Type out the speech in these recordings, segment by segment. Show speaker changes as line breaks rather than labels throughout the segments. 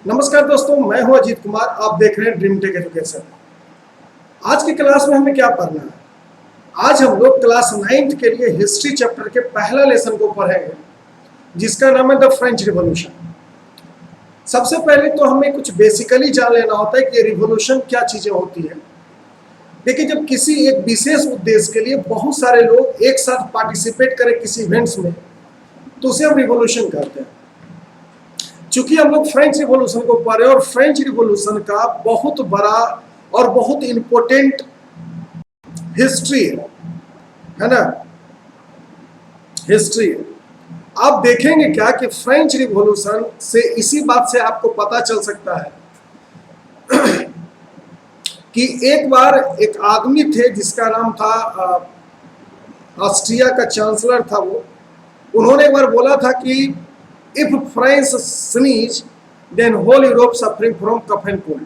नमस्कार दोस्तों, मैं हूं अजीत कुमार। आप देख रहे हैं ड्रीम टेक एजुकेशन। आज की क्लास में हमें क्या पढ़ना है? आज हम लोग क्लास 9th के लिए हिस्ट्री चैप्टर के पहला लेसन को पढ़ेंगे, जिसका नाम है द फ्रेंच रिवॉल्यूशन। सबसे पहले तो हमें कुछ बेसिकली जान लेना होता है कि रिवॉल्यूशन क्या चीजें होती है। देखिए, जब किसी एक विशेष उद्देश्य के लिए बहुत सारे लोग एक साथ पार्टिसिपेट करें किसी इवेंट्स में, तो उसे हम रिवॉल्यूशन कहते हैं। चूंकि हम लोग फ्रेंच रिवॉल्यूशन को पढ़ रहे हैं और फ्रेंच रिवॉल्यूशन का बहुत बड़ा और बहुत इंपॉर्टेंट हिस्ट्री है ना, हिस्ट्री है। आप देखेंगे क्या कि फ्रेंच रिवॉल्यूशन से इसी बात से आपको पता चल सकता है कि एक बार एक आदमी थे जिसका नाम था ऑस्ट्रिया का चांसलर था वो। उन्होंने एक बार बोला था कि If France sneeze, then whole Europe suffering from cough and cold.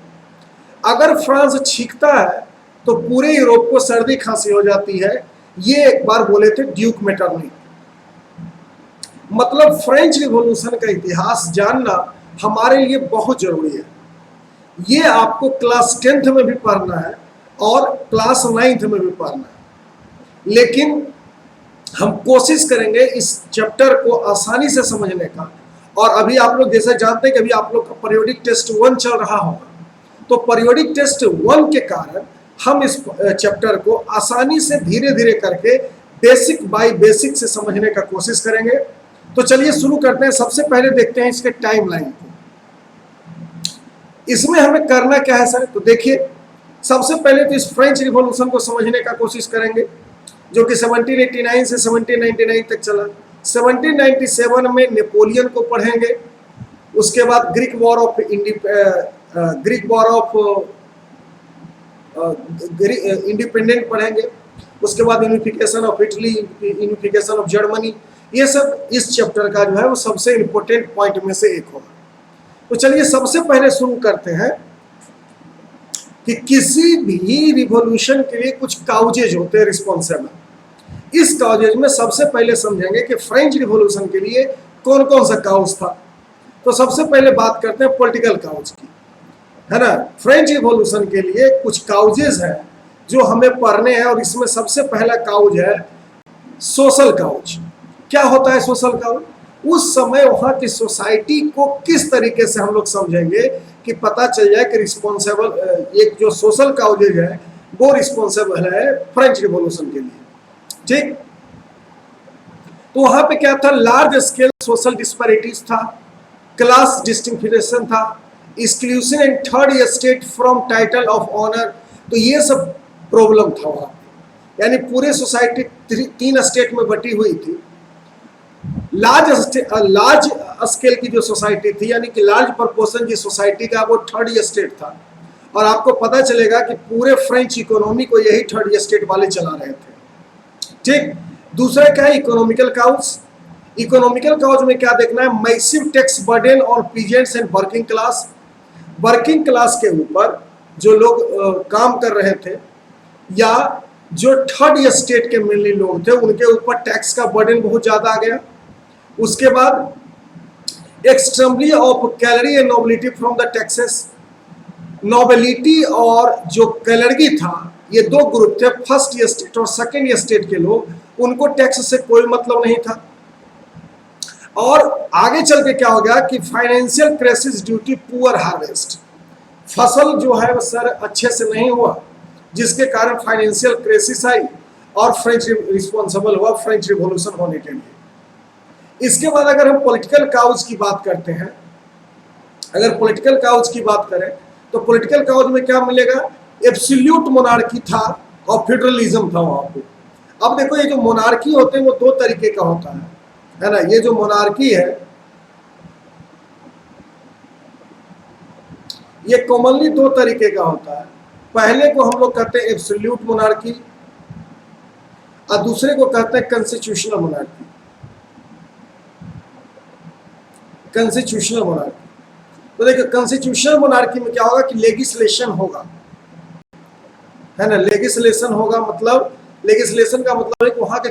अगर फ्रांस छींकता है तो पूरे यूरोप को सर्दी खांसी हो जाती है। ये एक बार बोले थे ड्यूक मेटरनी। मतलब फ्रेंच रिवॉल्यूशन का इतिहास जानना हमारे लिए बहुत जरूरी है। ये आपको क्लास 10th में भी पढ़ना है और क्लास 9th में भी पढ़ना है, लेकिन हम कोशिश करेंगे इस चैप्टर को आसानी से समझने का। और अभी आप लोग जैसे जानते हैं कि अभी आप लोग का पीरियोडिक टेस्ट 1 चल रहा होगा, तो पीरियोडिक टेस्ट 1 के कारण हम इस चैप्टर को आसानी से धीरे धीरे करके बेसिक बाय बेसिक से समझने का कोशिश करेंगे। तो चलिए शुरू करते हैं। सबसे पहले देखते हैं इसके टाइमलाइन को। इसमें हमें करना क्या है सर? तो देखिए, सबसे पहले तो इस फ्रेंच रिवॉल्यूशन को समझने का कोशिश करेंगे, जो कि 1789 से 1799 तक चला। 1797 में नेपोलियन को पढ़ेंगे। उसके बाद ग्रीक वॉर ऑफ इंडिपेंडेंट पढ़ेंगे। उसके बाद unification of Italy, unification of Germany. ये सब इस चैप्टर का जो है वो सबसे इंपॉर्टेंट पॉइंट में से एक होगा। तो चलिए सबसे पहले शुरू करते हैं कि किसी भी रिवॉल्यूशन के लिए कुछ काउजेज होते हैं रिस्पॉन्सिबल। इस काउजेज में सबसे पहले समझेंगे कि फ्रेंच रिवॉल्यूशन के लिए कौन कौन सा काउज था। तो सबसे पहले बात करते हैं पॉलिटिकल काउज की, है ना। फ्रेंच रिवॉल्यूशन के लिए कुछ काउजेज हैं जो हमें पढ़ने हैं, और इसमें सबसे पहला काउज है सोशल काउज। क्या होता है सोशल काउज? उस समय वहां की सोसाइटी को किस तरीके से हम लोग समझेंगे कि पता चल जाए कि रिस्पॉन्सिबल एक जो सोशल काउजेज है वो रिस्पॉन्सिबल है फ्रेंच रिवॉल्यूशन के लिए। ठीक, तो वहां पे क्या था? लार्ज स्केल सोशल डिस्पैरिटीज था, क्लास डिस्टिंक्शन था, exclusion and third state from title of honour. तो ये सब प्रॉब्लम था वहां पे। यानी पूरे सोसाइटी 3 स्टेट में बटी हुई थी। लार्ज स्केल की जो सोसाइटी थी, यानी कि लार्ज प्रपोर्शन की सोसाइटी का, वो थर्ड स्टेट था। और आपको पता चलेगा कि पूरे फ्रेंच इकोनॉमी को यही थर्ड स्टेट वाले चला रहे थे। ठीक, दूसरा क्या है? Economical cause. इकोनॉमिकल काउज में क्या देखना है? Massive tax burden on peasants and working class. Working class के ऊपर जो लोग काम कर रहे थे या जो थर्ड स्टेट के मेनली लोग थे, उनके ऊपर टैक्स का बर्डन बहुत ज्यादा आ गया। उसके बाद extremely of calorie and nobility from the taxes. Nobility और जो कैलरी था, ये 2 ग्रुप थे, फर्स्ट स्टेट और सेकेंड स्टेट के लोग, उनको टैक्स से कोई मतलब नहीं था। और आगे चल के क्या हो गया कि financial crisis due to poor harvest. फसल जो है वो सर अच्छे से नहीं हुआ, जिसके कारण फाइनेंशियल क्राइसिस आई और फ्रेंच रिस्पॉन्सिबल हुआ फ्रेंच रिवॉल्यूशन होने के लिए। इसके बाद अगर हम पॉलिटिकल काउज की बात करते हैं, अगर पॉलिटिकल काउज की बात करें तो पॉलिटिकल काउज में क्या मिलेगा? एब्सोल्यूट मोनार्की था और फेडरलिज्म था वहां पे। अब देखो, ये जो मोनार्की होते हैं वो 2 तरीके का होता है ना। ये जो मोनार्की है ये कॉमनली 2 तरीके का होता है। पहले को हम लोग कहते हैं एब्सोल्यूट मोनार्की और दूसरे को कहते हैं कॉन्स्टिट्यूशनल मोनार्की। कॉन्स्टिट्यूशनल मोनार्की, तो देखो कॉन्स्टिट्यूशनल मोनार्की में क्या होगा कि लेगिस्लेशन होगा, है ना। लेगिस्लेशन होगा, मतलब लेगिस्लेशन का मतलब है कि वहां के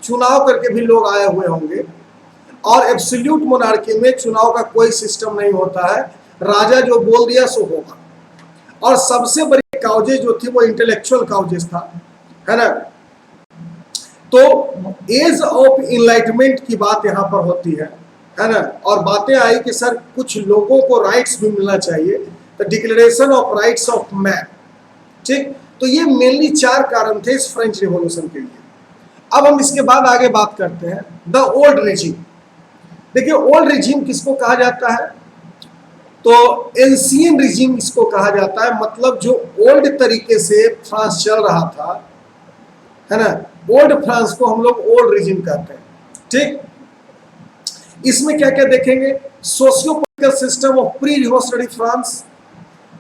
चुनाव करके भी लोग आए हुए होंगे। और एब्सोल्यूट मोनार्की में चुनाव का कोई सिस्टम नहीं होता है, राजा जो बोल दिया सो होगा। और सबसे बड़ी काउजेज जो थी वो इंटेलेक्चुअल काउजेज था, है ना। तो एज ऑफ इनलाइटमेंट की बात यहाँ पर होती है ना। और बातें आई कि सर कुछ लोगों को राइट्स भी मिलना चाहिए, तो declaration of rights of man, ठीक। तो ये मेनली 4 कारण थे इस फ्रेंच रिवॉल्यूशन के लिए। अब हम इसके बाद आगे बात करते हैं द ओल्ड रिजीम। देखिए ओल्ड रिजीम किसको कहा जाता है, तो एंशियन रिजीम इसको कहा जाता है, मतलब जो ओल्ड तरीके से फ्रांस चल रहा था, है ना, ओल्ड फ्रांस को हम लोग ओल्ड रिजीम कहते हैं, ठीक। इसमें क्या क्या देखेंगे, socio political system of pre revolutionary France,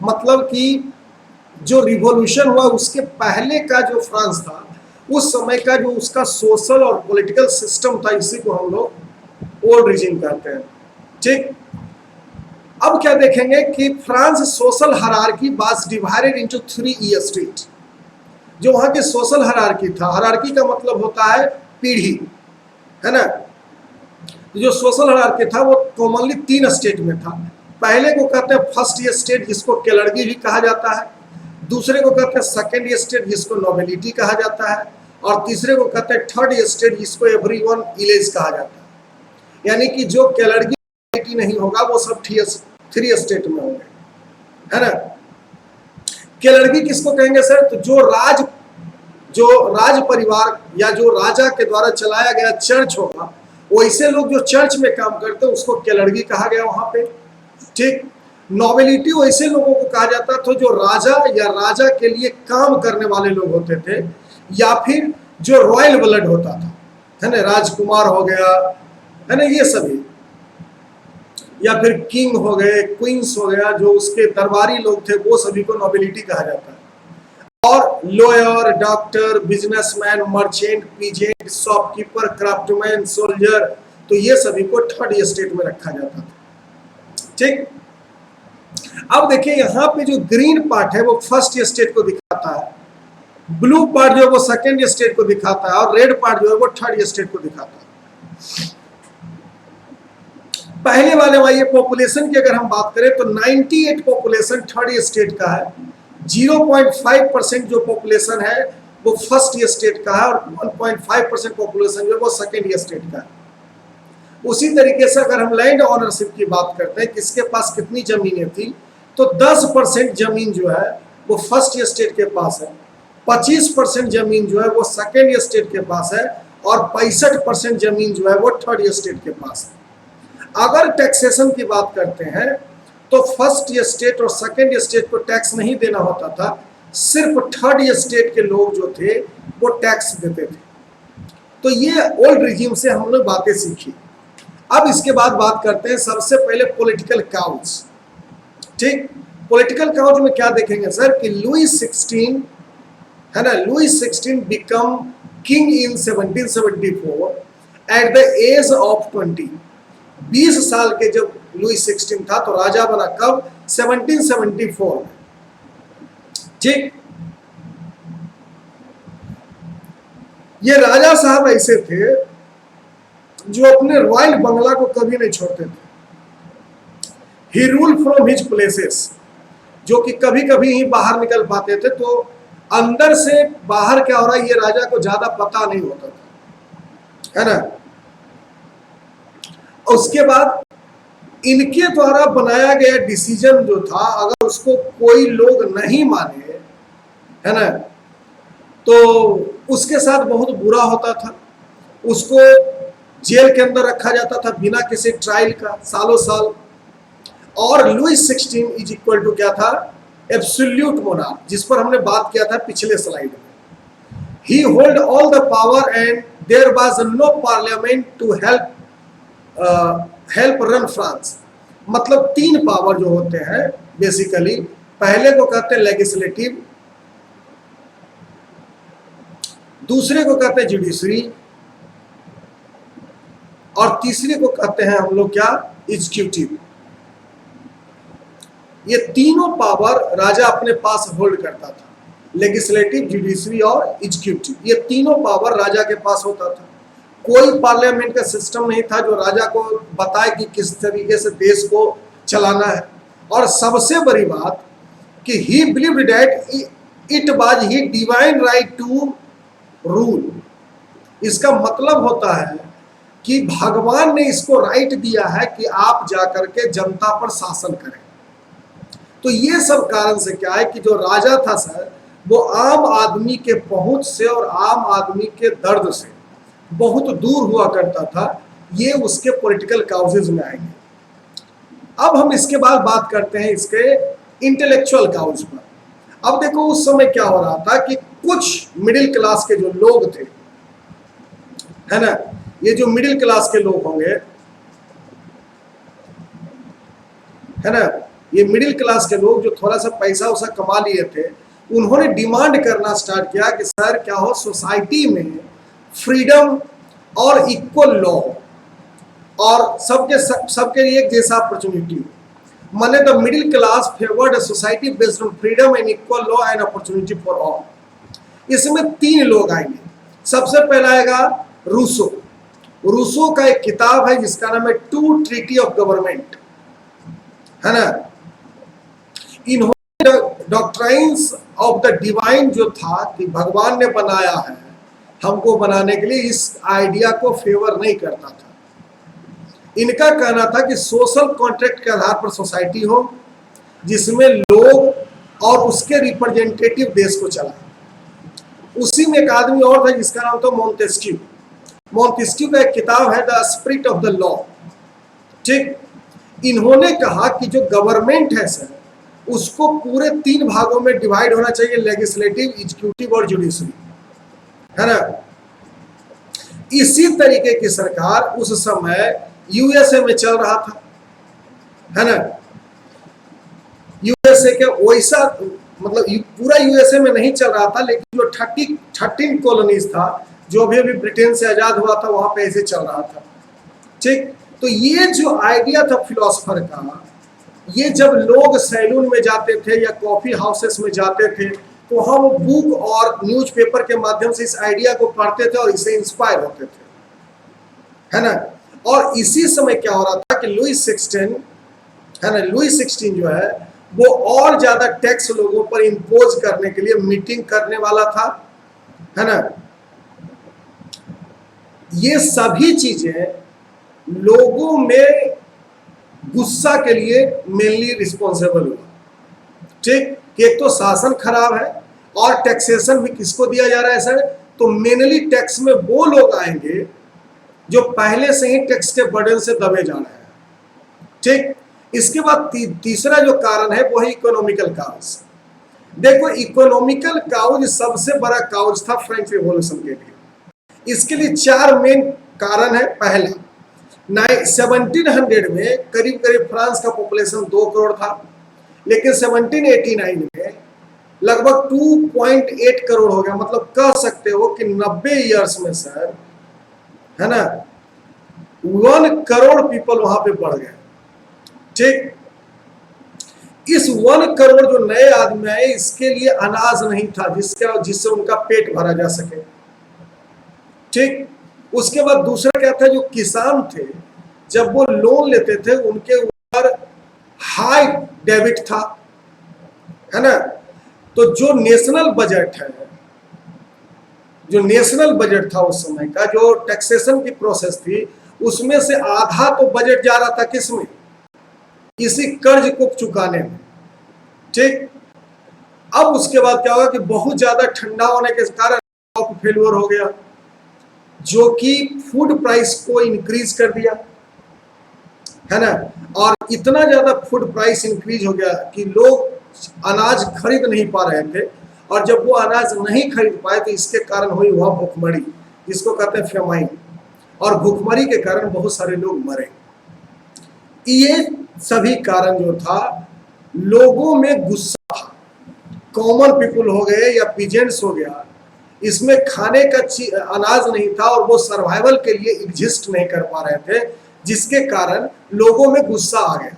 मतलब कि जो रिवॉल्यूशन हुआ उसके पहले का जो फ्रांस था, उस समय का जो उसका सोशल और पॉलिटिकल सिस्टम था, इसी को हम लोग ओल्ड रिजीम कहते हैं, ठीक। अब क्या देखेंगे कि France social hierarchy was divided into 3 state. जो वहां के सोशल हायरार्की था, हायरार्की का मतलब होता है पीढ़ी, है ना। जो सोशल हायरार्की था वो कॉमनली 3 स्टेट में था। पहले को कहते हैं फर्स्ट स्टेट, जिसको केलर्गी भी कहा जाता है। दूसरे को कहते हैं सेकेंड स्टेट, जिसको नोबिलिटी कहा जाता है। और तीसरे को कहते हैं थर्ड स्टेट, जिसको एवरीवन इलेज कहा जाता है। यानी कि जो केलर्गी नहीं होगा वो सब 3 स्टेट में होंगे, है ना। केलर्गी किसको कहेंगे सर, तो जो राज परिवार या जो राजा के द्वारा चलाया गया चर्च होगा, वैसे लोग जो चर्च में काम करते हैं उसको केलर्गी कहा गया वहां पे, ठीक। नोबिलिटी वैसे लोगों को कहा जाता था जो राजा या राजा के लिए काम करने वाले लोग होते थे, या फिर जो रॉयल ब्लड होता था, है ना, राजकुमार हो गया, है ना, ये सभी, या फिर किंग हो गए, क्वींस हो गया, जो उसके दरबारी लोग थे, वो सभी को नोबिलिटी कहा जाता है। और lawyer, doctor, businessman, merchant, peasant, shopkeeper, craftsman, soldier, तो ये सभी को थर्ड स्टेट में रखा जाता था, ठीक। अब देखिए यहाँ पे जो ग्रीन पार्ट है वो फर्स्ट स्टेट को दिखाता है, ब्लू पार्ट जो है वो सेकेंड स्टेट को दिखाता है, और रेड पार्ट जो है वो थर्ड स्टेट को दिखाता है। पहले वाले में ये पॉपुलेशन की अगर हम बात करें तो 98 पॉपुलेशन थर्ड स्टेट का है, 0.5% जो पॉपुलेशन है वो फर्स्ट स्टेट का है, और 1.5% पॉपुलेशन जो है वो सेकेंड स्टेट का है। उसी तरीके से अगर हम लैंड ऑनरशिप की बात करते हैं, किसके पास कितनी जमीनें थी, तो 10% जमीन जो है वो फर्स्ट स्टेट के पास है, 25% जमीन जो है वो सेकेंड स्टेट के पास है, और 65% जमीन जो है वो थर्ड स्टेट के पास है। अगर टैक्सेशन की बात करते हैं तो फर्स्ट स्टेट और सेकेंड स्टेट को टैक्स नहीं देना होता था, सिर्फ थर्ड स्टेट के लोग जो थे वो टैक्स देते थे। तो ये ओल्ड रिजीम से हम लोग बातें सीखी। अब इसके बाद बात करते हैं सबसे पहले पॉलिटिकल काउज, ठीक। पॉलिटिकल काउज में क्या देखेंगे सर कि लुई 16, है ना, Louis 16 become king in 1774 at the age of 20। 20 साल के जब लुई 16 था तो राजा बना कब, 1774 में, ठीक। ये राजा साहब ऐसे थे जो अपने रॉयल बंगला को कभी नहीं छोड़ते थे। ही रूल फ्रॉम हिज प्लेसेस, जो कि कभी कभी ही बाहर निकल पाते थे, तो अंदर से बाहर क्या हो रहा है ये राजा को ज्यादा पता नहीं होता था, है ना। उसके बाद इनके द्वारा बनाया गया डिसीजन जो था, अगर उसको कोई लोग नहीं माने, है ना, तो उसके साथ बहुत बुरा होता था। उसको जेल के अंदर रखा जाता था बिना किसी ट्रायल का, सालों साल। और लुई 16 इज इक्वल टू क्या था, एब्सोल्यूट मोनार्क, जिस पर हमने बात किया था पिछले स्लाइड में। He hold all the power and there was no parliament to help run France. मतलब 3 पावर जो होते हैं बेसिकली, पहले को कहते हैं लेजिस्लेटिव, दूसरे को कहते हैं जुडिशरी, और तीसरे को कहते हैं हम लोग क्या, एग्जीक्यूटिव। ये तीनों पावर राजा अपने पास होल्ड करता था, लेजिस्लेटिव, जुडिशरी और एग्जीक्यूटिव, ये तीनों पावर राजा के पास होता था। कोई पार्लियामेंट का सिस्टम नहीं था जो राजा को बताए कि किस तरीके से देश को चलाना है। और सबसे बड़ी बात कि he believed that it was he divine right to rule. इसका मतलब होता है कि भगवान ने इसको राइट दिया है कि आप जाकर के जनता पर शासन करें। तो ये सब कारण से क्या है कि जो राजा था सर, वो आम आदमी के पहुंच से और आम आदमी के दर्द से बहुत दूर हुआ करता था। ये उसके पॉलिटिकल काउजेज में आएंगे। अब हम इसके बाद बात करते हैं इसके इंटेलेक्चुअल काउज पर। अब देखो उस समय क्या हो रहा था कि कुछ मिडिल क्लास के जो लोग थे, है ना, ये जो मिडिल क्लास के लोग होंगे, है ना, ये मिडिल क्लास के लोग जो थोड़ा सा पैसा उसा कमा लिए थे, उन्होंने डिमांड करना स्टार्ट किया कि सर क्या हो, सोसाइटी में फ्रीडम और इक्वल लॉ और सबके लिए एक जैसा अपॉर्चुनिटी हो। माने the middle class favoured a society based on freedom and equal law and opportunity for all. इसमें तीन लोग आएंगे। सबसे पहला आएगा रूसो। रूसो का एक किताब है जिसका नाम है टू ट्रीटी ऑफ गवर्नमेंट, है ना। इन्होंने डॉक्ट्राइन्स ऑफ द डिवाइन जो था कि भगवान ने बनाया है हमको बनाने के लिए, इस आइडिया को फेवर नहीं करता था। इनका कहना था कि सोशल कॉन्ट्रैक्ट के आधार पर सोसाइटी हो जिसमें लोग और उसके रिप्रेजेंटेटिव देश को चलाए। उसी में एक आदमी और था जिसका नाम था मोंटेस्क्यू। मोंटेस्क्यू का एक किताब है the spirit of the law. ठीक, इन्होंने कहा कि जो गवर्नमेंट है सर, उसको पूरे तीन भागों में डिवाइड होना चाहिए, लेजिस्लेटिव, एग्जीक्यूटिव और जुडिशरी, है ना। इसी तरीके की सरकार उस समय यूएसए में चल रहा था, है ना। यूएसए के वैसा मतलब पूरा यूएसए में नहीं चल रहा था, लेकिन जो 13 कॉलोनीज था जो अभी अभी ब्रिटेन से आजाद हुआ था, वहां पे ऐसे चल रहा था। ठीक, तो ये जो आइडिया था फिलोसफर का, ये जब लोग सैलून में जाते थे या कॉफी हाउसेस में जाते थे तो हम बुक और न्यूज़पेपर के माध्यम से इस आइडिया को पढ़ते थे और इससे इंस्पायर होते थे, है ना। और इसी समय क्या हो रहा था कि लुई 16, है ना, लुई 16 जो है वो और ज्यादा टैक्स लोगों पर इंपोज करने के लिए मीटिंग करने वाला था, है ना। ये सभी चीजें लोगों में गुस्सा के लिए मेनली रिस्पॉन्सिबल हुआ। ठीक, कि एक तो शासन खराब है और टैक्सेशन भी किसको दिया जा रहा है सर, तो मेनली टैक्स में वो लोग आएंगे जो पहले से ही टैक्स के बर्डन से दबे जा रहे हैं। ठीक, इसके बाद तीसरा जो कारण है वो है इकोनॉमिकल काउज। देखो इकोनॉमिकल काउज सबसे बड़ा काउज था फ्रेंच रिवॉल्यूशन के लिए। इसके लिए चार मेन कारण है। पहला, 1700 में करीब करीब फ्रांस का पॉपुलेशन 2 करोड़ था, लेकिन 1789 में लगभग 2.8 करोड़ हो गया। मतलब कह सकते हो कि 90 ईयर्स में सर, है ना, 1 करोड़ पीपल वहां पे बढ़ गए। ठीक, इस 1 करोड़ जो नए आदमी आए, इसके लिए अनाज नहीं था जिससे उनका पेट भरा जा सके। ठीक, उसके बाद दूसरा क्या था, जो किसान थे जब वो लोन लेते थे उनके ऊपर हाई डेबिट था, है ना। तो जो नेशनल बजट है, जो नेशनल बजट था उस समय का, जो टैक्सेशन की प्रोसेस थी, उसमें से आधा तो बजट जा रहा था किसमें, इसी कर्ज को चुकाने में। ठीक, अब उसके बाद क्या होगा कि बहुत ज्यादा ठंडा होने के कारण क्रॉप फेल्योर हो गया, जो कि फूड प्राइस को इंक्रीज कर दिया, है ना। और इतना ज्यादा फूड प्राइस इंक्रीज हो गया कि लोग अनाज खरीद नहीं पा रहे थे, और जब वो अनाज नहीं खरीद पाए तो इसके कारण हुई वह भूखमरी, जिसको कहते हैं फेमाइन। और भूखमरी के कारण बहुत सारे लोग मरे। ये सभी कारण जो था, लोगों में गुस्सा था, कॉमन पीपल हो गए या पीजेंट्स हो गया, इसमें खाने का अनाज नहीं था और वो सर्वाइवल के लिए एग्जिस्ट नहीं कर पा रहे थे, जिसके कारण लोगों में गुस्सा आ गया।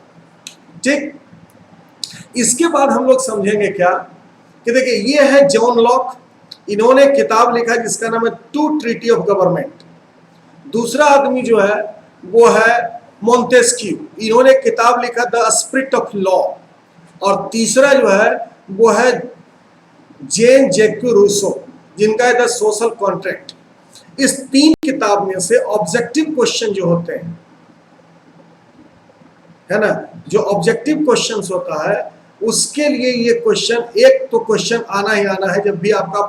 ठीक, इसके बाद हम लोग समझेंगे क्या कि देखिए ये है जॉन लॉक। इन्होंने किताब लिखा जिसका नाम है टू ट्रीटी ऑफ गवर्नमेंट। दूसरा आदमी जो है वो है मोंटेस्क्यू। इन्होंने किताब लिखा द स्पिरिट ऑफ लॉ। और तीसरा जो है वो है जेन जैक्यू रूसो, जिनका है द सोशल कॉन्ट्रैक्ट। इस 3 किताब में से ऑब्जेक्टिव क्वेश्चन जो होते हैं, है ना, जो ऑब्जेक्टिव क्वेश्चंस होता है उसके लिए ये क्वेश्चन, एक तो क्वेश्चन आना ही आना है जब भी आपका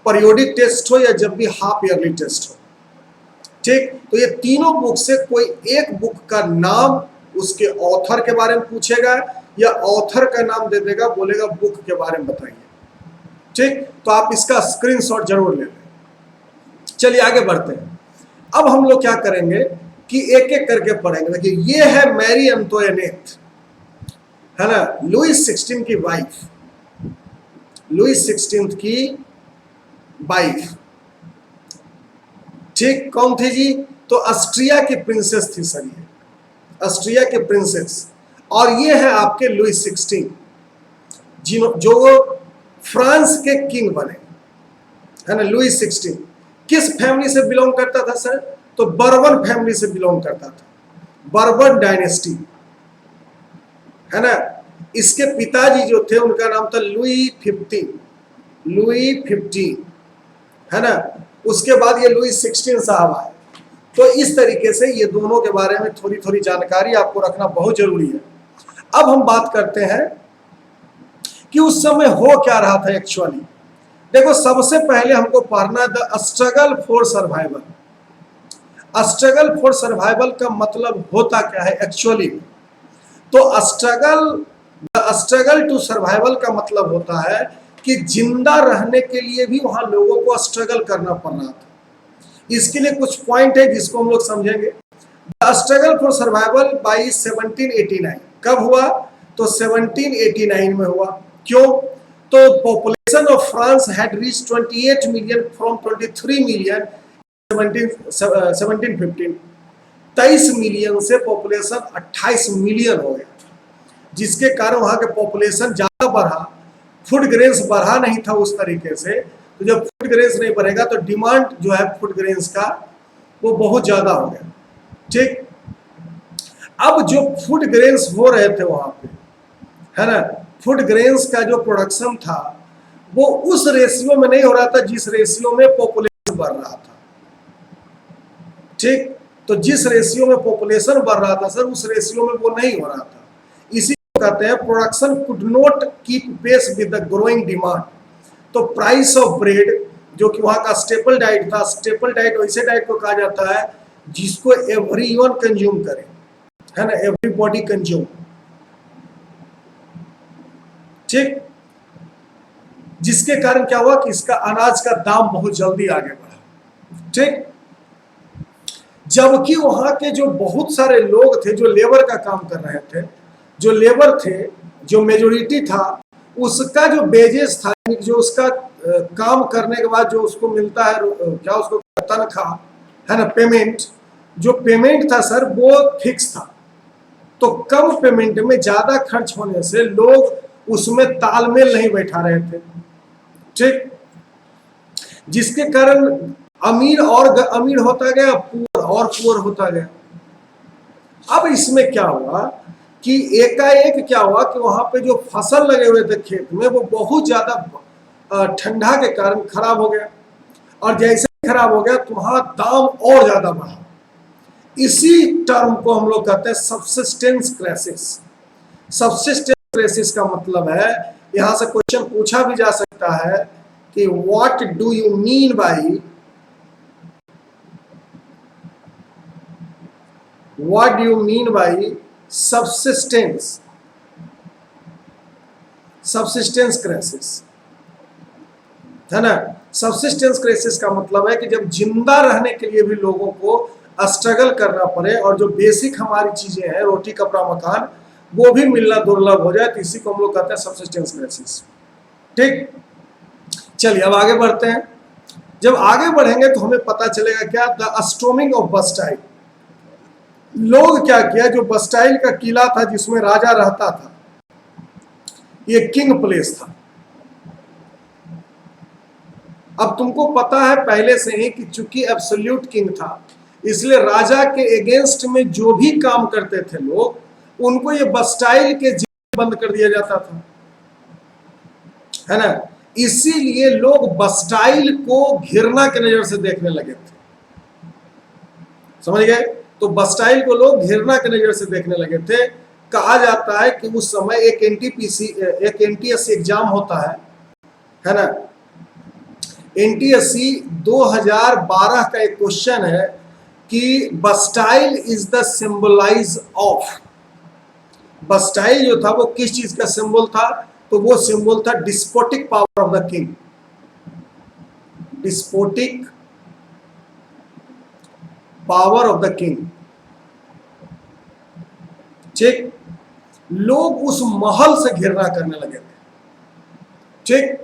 पीरियोडिक टेस्ट हो या जब भी हाफ ईयरली टेस्ट हो। ठीक, तो ये तीनों बुक से कोई एक बुक का नाम, उसके ऑथर के बारे में पूछेगा या ऑथर का नाम दे देगा, बोलेगा बुक के बारे में बताइए। ठीक, तो आप इसका स्क्रीनशॉट जरूर ले लें। चलिए आगे बढ़ते हैं। अब हम लोग क्या करेंगे कि एक एक करके पढ़ेंगे। देखिए, ये है मैरी एंटोइनेट, है ना, लुईस 16 की वाइफ, लुईस 16 की वाइफ। ठीक, कौन थी जी? तो ऑस्ट्रिया की प्रिंसेस थी सर, ये ऑस्ट्रिया के प्रिंसेस। और ये है आपके लुईस 16 जो फ्रांस के किंग बने, है ना। लुईस 16 किस फैमिली से बिलोंग करता था सर? तो बर्बन फैमिली से बिलोंग करता था, बर्बन डायनेस्टी, है ना। इसके पिताजी जो थे उनका नाम था लुई 15, लुई 15, है ना। उसके बाद ये लुईस 16 साहब आए। तो इस तरीके से ये दोनों के बारे में थोड़ी थोड़ी जानकारी आपको रखना बहुत जरूरी है। अब हम बात करते हैं कि उस समय हो क्या रहा था एक्चुअली। देखो, सबसे पहले हमको पढ़ना the struggle for survival. Struggle for survival का मतलब होता क्या है एक्चुअली? तो स्ट्रगल टू सर्वाइवल का मतलब होता है कि जिंदा रहने के लिए भी वहां लोगों को स्ट्रगल करना पड़ रहा था। इसके लिए कुछ पॉइंट है जिसको हम लोग समझेंगे। The struggle for survival by 1789 कब हुआ? तो 1789 में हुआ। क्यों? तो population of France had reach 28 million from 23 million 1715। 23 million से पॉपुलेशन 28 मिलियन हो गया, जिसके कारण वहां के पॉपुलेशन ज्यादा बढ़ा, फूड ग्रेन्स बढ़ा नहीं था उस तरीके से। तो जब फूड ग्रेन्स नहीं बढ़ेगा तो डिमांड जो है फूड ग्रेन्स का वो बहुत ज्यादा हो गया। ठीक, अब जो फूड ग्रेन्स हो रहे थे वहां पे, है ना, फूड ग्रेन्स का जो प्रोडक्शन था वो उस रेशियो में नहीं हो रहा था जिस रेशियो में पॉपुलेशन बढ़ रहा था। ठीक, तो जिस रेशियो में पॉपुलेशन बढ़ रहा था सर, उस रेशियो में वो नहीं हो रहा था। इसी को कहते हैं production could not keep pace with the growing demand. तो प्राइस ऑफ ब्रेड, जो कि वहां का स्टेपल डाइट था, स्टेपल डाइट वैसे डाइट को कहा जाता है जिसको एवरीवन कंज्यूम करे, है ना, एवरीबॉडी कंज्यूम। ठीक, जिसके कारण क्या हुआ कि इसका अनाज का दाम बहुत जल्दी आगे बढ़ा। ठीक, जबकि वहां के जो बहुत सारे लोग थे जो लेबर का काम कर रहे थे, जो लेबर थे, जो मेजोरिटी था, उसका जो बेजेस था, जो उसका काम करने के बाद जो उसको मिलता है, क्या उसको तनख्वाह, है ना, पेमेंट, जो पेमेंट था सर वो फिक्स था। तो कम पेमेंट में ज्यादा खर्च होने से लोग उसमें तालमेल नहीं बैठा रहे थे। ठीक, जिसके कारण अमीर और अमीर होता गया, पुअर और पुअर होता गया। अब इसमें क्या हुआ कि एकाएक क्या हुआ कि वहां पे जो फसल लगे हुए थे खेत में वो बहुत ज्यादा ठंडा के कारण खराब हो गया, और जैसे खराब हो गया तो वहां दाम और ज्यादा बढ़ा। इसी टर्म को हम लोग कहते हैं सब्सिस्टेंस क्राइसिस। सब्सिस्टेंस क्राइसिस का मतलब है, यहां से क्वेश्चन पूछा भी जा सकता है कि what do you mean by, what do you mean by subsistence, subsistence crisis, है ना। सब्सिस्टेंस क्राइसिस का मतलब है कि जब जिंदा रहने के लिए भी लोगों को स्ट्रगल करना पड़े और जो बेसिक हमारी चीजें हैं, रोटी कपड़ा मकान, वो भी मिलना दुर्लभ हो जाए, तो इसी को हम लोग कहते हैं सब्सिस्टेंस क्राइसिस। ठीक, चलिए अब आगे बढ़ते हैं। जब आगे बढ़ेंगे तो हमें पता चलेगा क्या, द स्टॉर्मिंग ऑफ बस्टाइल। लोग क्या किया, जो बस्टाइल का किला था जिसमें राजा रहता था, ये किंग प्लेस था। अब तुमको पता है पहले से ही कि चूंकि एब्सोल्यूट किंग था, इसलिए राजा के अगेंस्ट में जो भी काम करते थे लोग, उनको ये बस्टाइल के बंद कर दिया जाता था, है ना। इसीलिए लोग बस्टाइल को घृणा के नजर से देखने लगे थे, समझ गए। तो बस्टाइल को लोग घृणा के नजर से देखने लगे थे। कहा जाता है कि उस समय एक एनटीएससी एग्जाम होता है ना। एनटीएससी 2012 का एक क्वेश्चन है कि बस्टाइल इज द सिंबलाइज ऑफ, बस्टाइल जो था वो किस चीज का सिंबल था, तो वो सिंबल था despotic power of the king, despotic power of the king. ठीक, लोग उस महल से घृणा करने लगे थे। ठीक,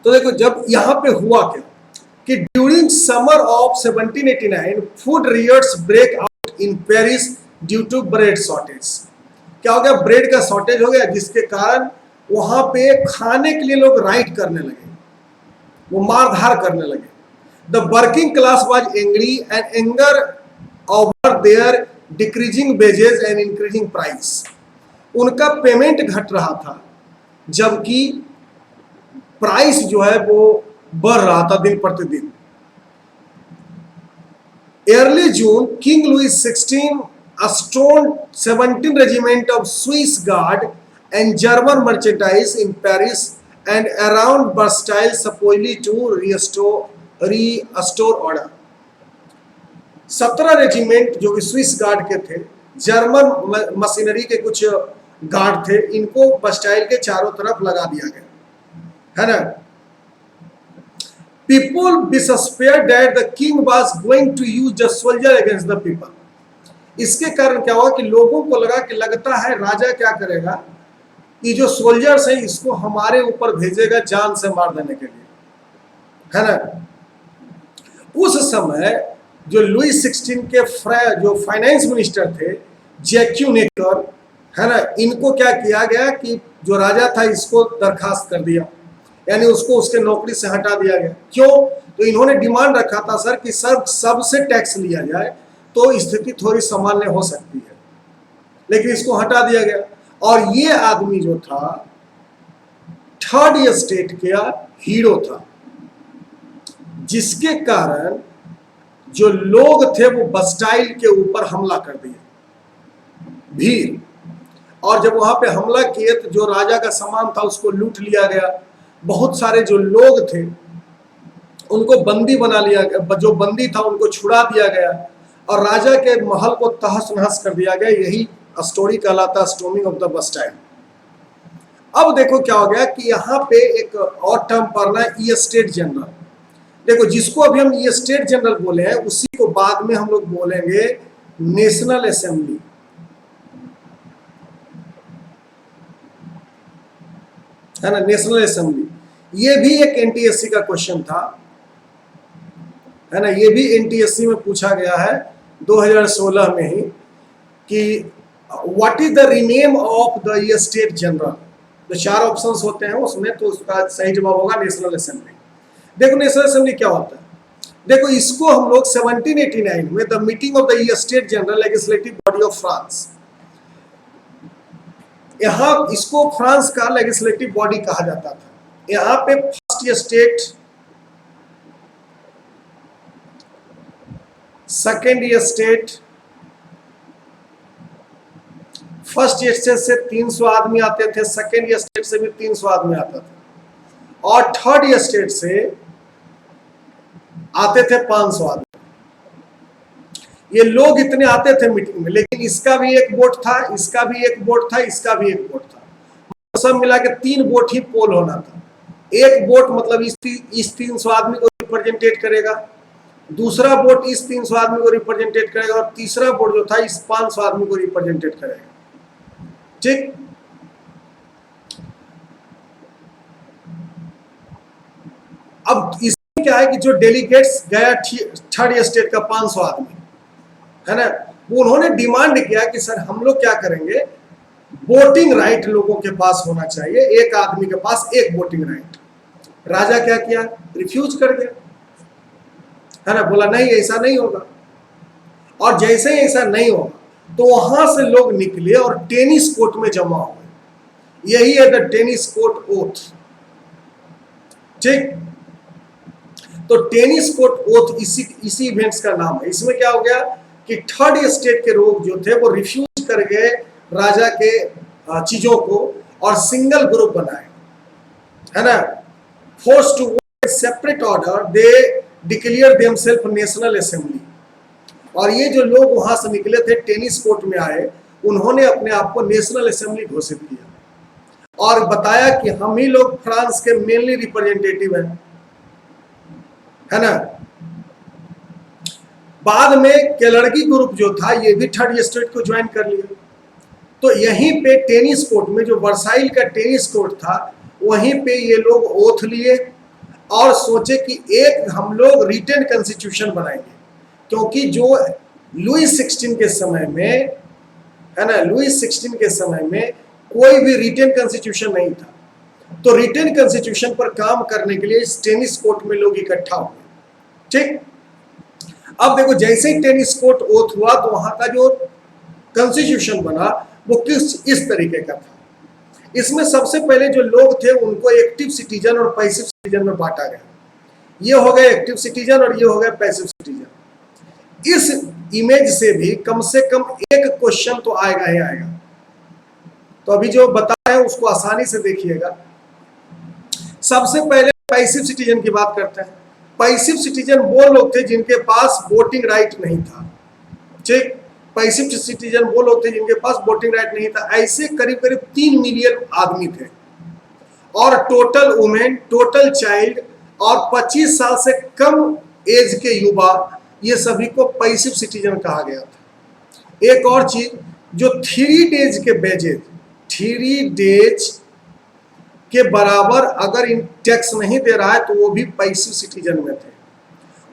तो देखो जब यहां पे हुआ क्या कि during summer of 1789 food riots break out in Paris due to bread shortage. क्या हो गया, ब्रेड का शॉर्टेज हो गया, जिसके कारण वहां पे खाने के लिए लोग राइट करने लगे, वो मारधार करने लगे। The working class was angry and anger over their decreasing wages and increasing price. उनका पेमेंट घट रहा था जबकि प्राइस जो है वो बढ़ रहा था दिन प्रतिदिन। Early June King Louis 16 stationed 17 regiment of Swiss guard and German merchandise in Paris and around Bastille supposedly to restore order. 17 regiment जो कि स्विस गार्ड के थे, जर्मन मशीनरी के कुछ गार्ड थे, इनको बस्टाइल के चारों तरफ लगा दिया गया, है ना। People despaired that the king was going to use the soldier against the people. इसके कारण क्या हुआ कि लोगों को लगा कि लगता है राजा क्या करेगा कि जो सोल्जर्स हैं इसको हमारे ऊपर भेजेगा जान से मार देने के लिए, है ना। उस समय जो लुइस 16 के जो फाइनेंस मिनिस्टर थे जैक्यू नेकर, है ना, इनको क्या किया गया कि जो राजा था इसको दरखास्त कर दिया, यानी उसको उसके नौकरी से हटा दिया गया। क्यों, तो इन्होंने डिमांड रखा था सर कि सबसे टैक्स लिया जाए तो स्थिति थोड़ी सामान्य हो सकती है, लेकिन इसको हटा दिया गया। और ये आदमी जो था थर्ड एस्टेट का हीरो था, जिसके कारण जो लोग थे वो बस्टाइल के ऊपर हमला कर दिए, भीड़। और जब वहां पे हमला किए तो जो राजा का सामान था उसको लूट लिया गया। बहुत सारे जो लोग थे उनको बंदी बना लिया गया, जो बंदी था उनको छुड़ा दिया गया और राजा के महल को तहस नहस कर दिया गया। यही स्टोरी कहलाता है स्टॉर्मिंग ऑफ द बस्टाइल। अब देखो क्या हो गया कि यहाँ पे एक और टर्म पढ़ना है, ई स्टेट जनरल। देखो जिसको अभी हम ई स्टेट जनरल बोले हैं उसी को बाद में हम लोग बोलेंगे नेशनल असेंबली, है ना, नेशनल असेंबली। ये भी एक एनटीएससी का क्वेश्चन था, है ना, ये भी एनटीएससी में पूछा गया है 2016 में ही कि what is the rename of the state general. तो 4 ऑप्शंस होते हैं उसमें, तो उसका सही जवाब होगा नेशनल असेंबली। देखो नेशनल असेंबली क्या होता है, देखो इसको हम लोग 1789 में the meeting of the state general legislative body of France, यहाँ इसको फ्रांस का लेजिस्लेटिव बॉडी कहा जाता था। यहाँ पे first state, second state, first state से 300 आदमी आते थे, सेकेंड स्टेट से भी 300 आदमी आता था और थर्ड स्टेट से आते थे 500 आदमी। ये लोग इतने आते थे मीटिंग में, लेकिन इसका भी एक वोट था, इसका भी एक वोट था, इसका भी एक वोट था, सब मिला के 3 वोट ही पोल होना था। एक वोट मतलब इस 300 आदमी को रिप्रेजेंटेट करेगा, दूसरा वोट इस 300 आदमी को रिप्रेजेंटेट करेगा और तीसरा वोट जो था इस 500 आदमी को रिप्रेजेंटेट करेगा। ठीक, अब इसमें क्या है कि जो डेलीगेट्स गया थर्ड स्टेट का 500 आदमी, है ना, वो उन्होंने डिमांड किया कि सर हम लोग क्या करेंगे, वोटिंग राइट लोगों के पास होना चाहिए, एक आदमी के पास एक वोटिंग राइट। राजा क्या किया, रिफ्यूज कर दिया, है ना, बोला नहीं ऐसा नहीं होगा। और जैसे ही ऐसा नहीं होगा तो वहां से लोग निकले और टेनिस कोर्ट में जमा हुए। यही है द टेनिस कोर्ट ओथ। ठीक, तो टेनिस कोर्ट ओथ इसी इवेंट्स का नाम है। इसमें क्या हो गया कि थर्ड स्टेट के लोग जो थे वो रिफ्यूज कर गए राजा के चीजों को और सिंगल ग्रुप बनाए, है ना। Force to separate order they declare themselves national assembly. और ये जो लोग वहां से निकले थे टेनिस कोर्ट में आए, उन्होंने अपने आप को नेशनल असेंबली घोषित किया और बताया कि हम ही लोग फ्रांस के मेनली रिप्रेजेंटेटिव हैं, है ना। बाद में केलड़गी ग्रुप जो था ये भी थर्ड स्टेट को ज्वाइन कर लिया। तो यहीं पे टेनिस कोर्ट में, जो वर्साइल का टेनिस कोर्ट था, वहीं पे ये लोग ओथ लिए और सोचे कि एक हम लोग रिटन कॉन्स्टिट्यूशन बनाएंगे, क्योंकि जो लुई 16 के समय में, है ना, लुई 16 के समय में कोई भी रिटन कॉन्स्टिट्यूशन नहीं था। तो रिटन कॉन्स्टिट्यूशन पर काम करने के लिए इस टेनिस कोर्ट में लोग इकट्ठा हुए। ठीक, अब देखो जैसे ही टेनिस कोर्ट ओथ हुआ तो वहां का जो कॉन्स्टिट्यूशन बना वो इस तरीके का था। इसमें सबसे पहले जो लोग थे उनको एक्टिव सिटीजन और पैसिव सिटीजन में बांटा गया। ये हो गए एक्टिव सिटीजन और ये हो गए पैसिव सिटीजन। इस इमेज से भी कम एक क्वेश्चन तो आएगा ही आएगा। तो अभी जो बताया उसको आसानी से देखिएगा। सबसे पहले पैसिव सिटीजन की बात करते हैं। पैसिव सिटीजन वो लोग थे जिनके पास वोटिंग राइट नहीं था। ठीक, पैसिव सिटीजन वो लोग थे जिनके पास वोटिंग राइट नहीं था। ऐसे करीब करीब 3 मिलियन आदमी थे और टोटल वुमेन, टोटल चाइल्ड और 25 साल से कम एज के युवा, ये सभी को पैसिव सिटीजन कहा गया था। एक और चीज, जो 3 डेज के बेजेज, 3 डेज के बराबर अगर इन टैक्स नहीं दे रहा है तो वो भी पैसिव सिटीजन में थे।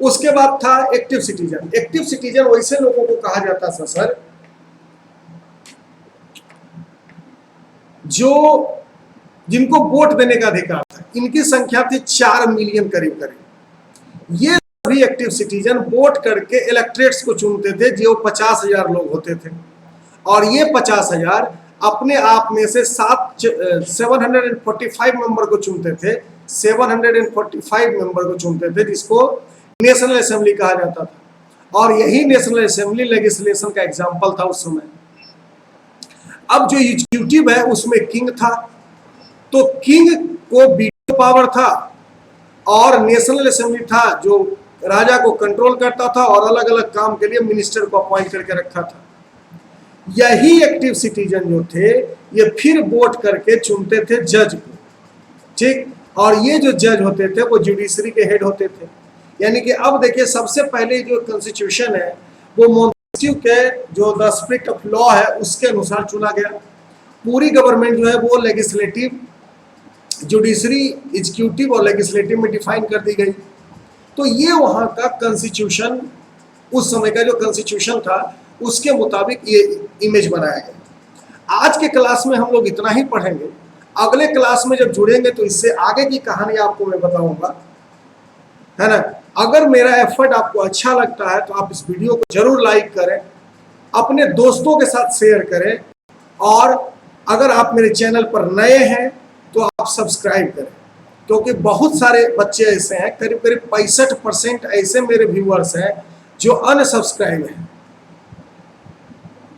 उसके बाद था एक्टिव सिटीजन। एक्टिव सिटीजन वैसे लोगों को कहा जाता था सर जो जिनको वोट देने का अधिकार था। इनकी संख्या थी 4 मिलियन करीब करीब। ये सभी एक्टिव सिटीजन वोट करके इलेक्ट्रेट्स को चुनते थे, जो 50,000 लोग होते थे। और ये 50,000 अपने आप में से 745 मेंबर को चुनते थे। 745 मेंबर को चुनते थे, जिसको नेशनल असेंबली कहा जाता था। और यही नेशनल असेंबली लेजिस्लेशन का एग्जाम्पल था उस समय। अब जो एग्जीक्यूटिव है उसमें किंग था, तो किंग को वीटो पावर था और नेशनल असेंबली था जो राजा को कंट्रोल करता था और अलग अलग काम के लिए मिनिस्टर को अपॉइंट करके रखा था। यही एक्टिव सिटीजन जो थे ये फिर वोट करके चुनते थे जज को। ठीक, और ये जो जज होते थे वो जुडिशरी के हेड होते थे। यानी कि अब देखिए सबसे पहले जो कॉन्स्टिट्यूशन है वो मोंटेस्क्यू के जो द स्पिरिट ऑफ लॉ है उसके अनुसार चुना गया। पूरी गवर्नमेंट जो है वो लेजिस्लेटिव, जुडिशरी, एग्जीक्यूटिव और लेजिस्लेटिव में डिफाइन कर दी गई। तो ये वहाँ का कॉन्स्टिट्यूशन, उस समय का जो कॉन्स्टिट्यूशन था उसके मुताबिक ये इमेज बनाया गया। आज के क्लास में हम लोग इतना ही पढ़ेंगे। अगले क्लास में जब जुड़ेंगे तो इससे आगे की कहानी आपको मैं बताऊंगा, है ना। अगर मेरा एफर्ट आपको अच्छा लगता है तो आप इस वीडियो को जरूर लाइक करें, अपने दोस्तों के साथ शेयर करें, और अगर आप मेरे चैनल पर नए हैं तो आप सब्सक्राइब करें, क्योंकि बहुत सारे बच्चे ऐसे हैं, करीब करीब 65% ऐसे मेरे व्यूअर्स हैं जो अनसब्सक्राइब हैं।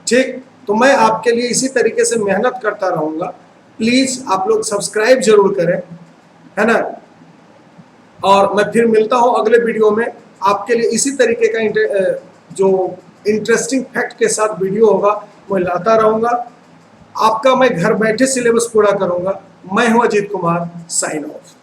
ठीक, तो मैं आपके लिए इसी तरीके से मेहनत करता रहूंगा। प्लीज आप लोग सब्सक्राइब जरूर करें, है ना। और मैं फिर मिलता हूं अगले वीडियो में। आपके लिए इसी तरीके का जो इंटरेस्टिंग फैक्ट के साथ वीडियो होगा मैं लाता रहूंगा। आपका मैं घर बैठे सिलेबस पूरा करूंगा। मैं हूं अजीत कुमार, साइन ऑफ।